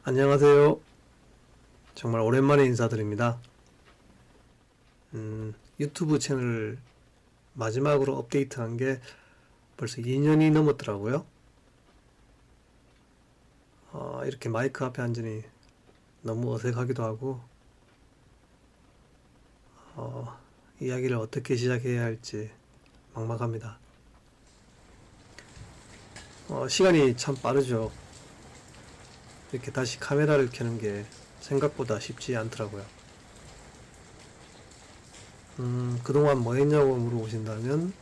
안녕하세요. 정말 오랜만에 인사드립니다. 유튜브 채널을 마지막으로 업데이트한 게 벌써 2년이 넘었더라고요. 이렇게 마이크 앞에 앉으니 너무 어색하기도 하고, 이야기를 어떻게 시작해야 할지 막막합니다. 시간이 참 빠르죠. 이렇게 다시 카메라를 켜는 게 생각보다 쉽지 않더라고요. 그동안 뭐 했냐고 물어보신다면,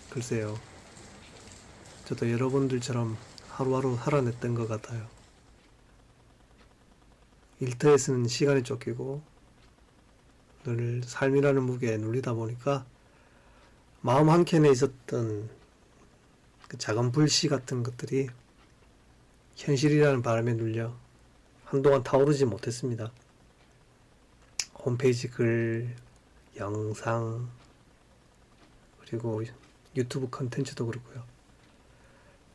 글쎄요. 저도 여러분들처럼 하루하루 살아냈던 것 같아요. 일터에 쓰는 시간이 쫓기고, 늘 삶이라는 무게에 눌리다 보니까, 마음 한켠에 있었던 그 작은 불씨 같은 것들이 현실이라는 바람에 눌려 한동안 타오르지 못했습니다. 홈페이지 글, 영상, 그리고 유튜브 컨텐츠도 그렇고요.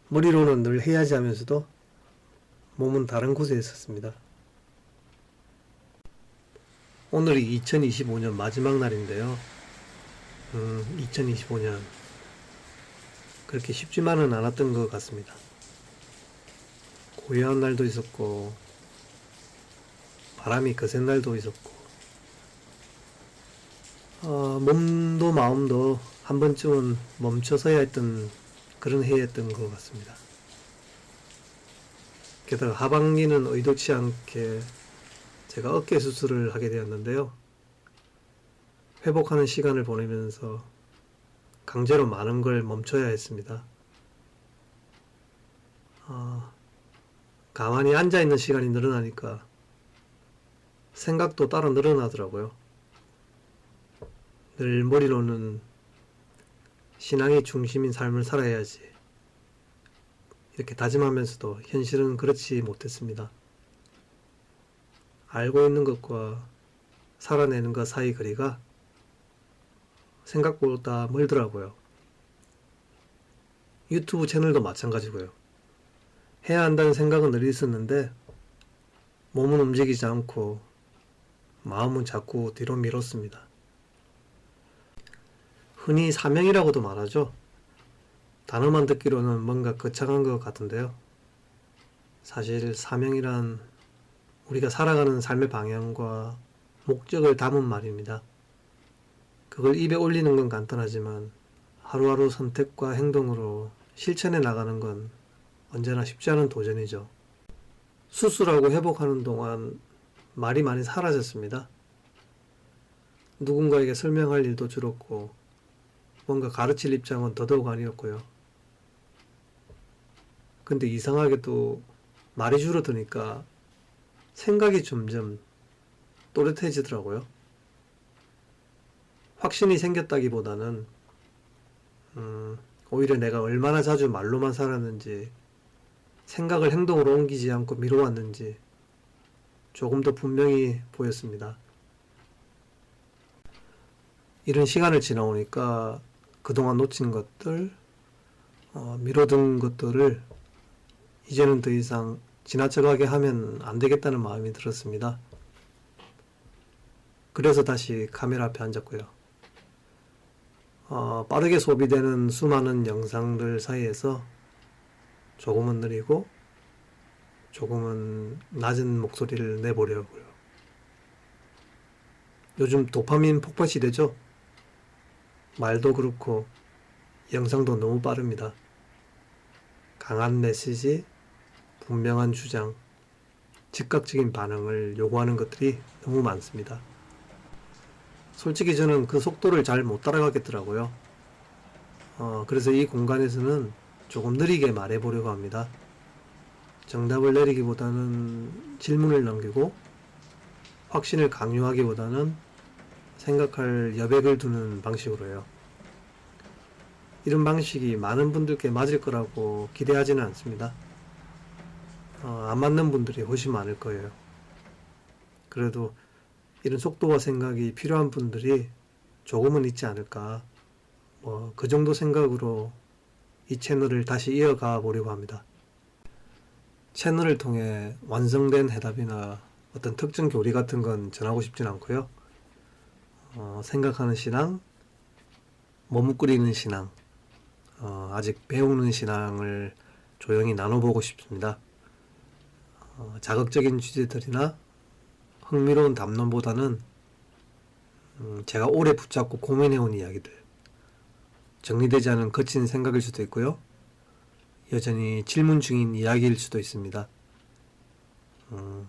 머리로는 늘 해야지 하면서도 몸은 다른 곳에 있었습니다. 오늘이 2025년 마지막 날인데요. 2025년 그렇게 쉽지만은 않았던 것 같습니다. 고요한 날도 있었고, 바람이 거센 날도 있었고, 몸도 마음도 한 번쯤은 멈춰서야 했던 그런 해였던 것 같습니다. 게다가 하반기는 의도치 않게 제가 어깨 수술을 하게 되었는데요. 회복하는 시간을 보내면서 강제로 많은 걸 멈춰야 했습니다. 가만히 앉아있는 시간이 늘어나니까 생각도 따라 늘어나더라고요. 늘 머리로는 신앙이 중심인 삶을 살아야지 이렇게 다짐하면서도 현실은 그렇지 못했습니다. 알고 있는 것과 살아내는 것 사이 거리가 생각보다 멀더라고요. 유튜브 채널도 마찬가지고요. 해야 한다는 생각은 늘 있었는데 몸은 움직이지 않고 마음은 자꾸 뒤로 미뤘습니다. 흔히 사명이라고도 말하죠. 단어만 듣기로는 뭔가 거창한 것 같은데요. 사실 사명이란 우리가 살아가는 삶의 방향과 목적을 담은 말입니다. 그걸 입에 올리는 건 간단하지만 하루하루 선택과 행동으로 실천해 나가는 건 언제나 쉽지 않은 도전이죠. 수술하고 회복하는 동안 말이 많이 사라졌습니다. 누군가에게 설명할 일도 줄었고 뭔가 가르칠 입장은 더더욱 아니었고요. 근데 이상하게도 말이 줄어드니까 생각이 점점 또렷해지더라고요. 확신이 생겼다기보다는 오히려 내가 얼마나 자주 말로만 살았는지, 생각을 행동으로 옮기지 않고 미뤄왔는지 조금 더 분명히 보였습니다. 이런 시간을 지나오니까 그동안 놓친 것들, 미뤄둔 것들을 이제는 더 이상 지나쳐가게 하면 안 되겠다는 마음이 들었습니다. 그래서 다시 카메라 앞에 앉았고요. 빠르게 소비되는 수많은 영상들 사이에서 조금은 느리고 조금은 낮은 목소리를 내보려고요. 요즘 도파민 폭발 시대죠? 말도 그렇고 영상도 너무 빠릅니다. 강한 메시지, 분명한 주장, 즉각적인 반응을 요구하는 것들이 너무 많습니다. 솔직히 저는 그 속도를 잘 못 따라가겠더라고요. 그래서 이 공간에서는 조금 느리게 말해보려고 합니다. 정답을 내리기보다는 질문을 남기고 확신을 강요하기보다는 생각할 여백을 두는 방식으로요. 이런 방식이 많은 분들께 맞을 거라고 기대하지는 않습니다. 안 맞는 분들이 훨씬 많을 거예요. 그래도 이런 속도와 생각이 필요한 분들이 조금은 있지 않을까, 그 정도 생각으로 이 채널을 다시 이어가 보려고 합니다. 채널을 통해 완성된 해답이나 어떤 특정 교리 같은 건 전하고 싶진 않고요. 생각하는 신앙, 머뭇거리는 신앙, 아직 배우는 신앙을 조용히 나눠보고 싶습니다. 자극적인 주제들이나 흥미로운 담론보다는 제가 오래 붙잡고 고민해온 이야기들, 정리되지 않은 거친 생각일 수도 있고요. 여전히 질문 중인 이야기일 수도 있습니다.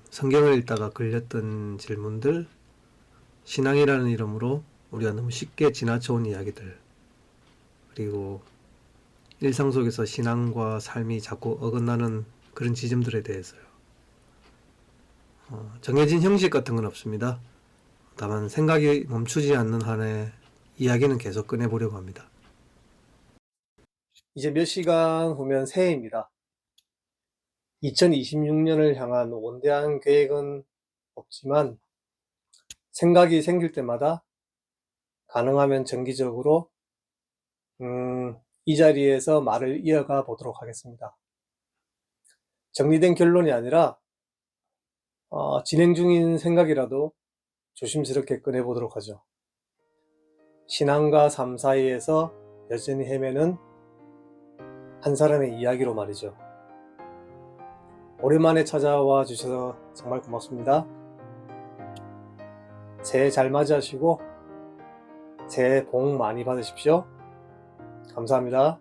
성경을 읽다가 걸렸던 질문들, 신앙이라는 이름으로 우리가 너무 쉽게 지나쳐온 이야기들, 그리고 일상 속에서 신앙과 삶이 자꾸 어긋나는 그런 지점들에 대해서요. 정해진 형식 같은 건 없습니다. 다만 생각이 멈추지 않는 한에 이야기는 계속 꺼내보려고 합니다. 이제 몇 시간 후면 새해입니다. 2026년을 향한 원대한 계획은 없지만 생각이 생길 때마다 가능하면 정기적으로 이 자리에서 말을 이어가 보도록 하겠습니다. 정리된 결론이 아니라 진행 중인 생각이라도 조심스럽게 꺼내보도록 하죠. 신앙과 삶 사이에서 여전히 헤매는 한 사람의 이야기로 말이죠. 오랜만에 찾아와 주셔서 정말 고맙습니다. 새해 잘 맞이하시고 새해 복 많이 받으십시오. 감사합니다.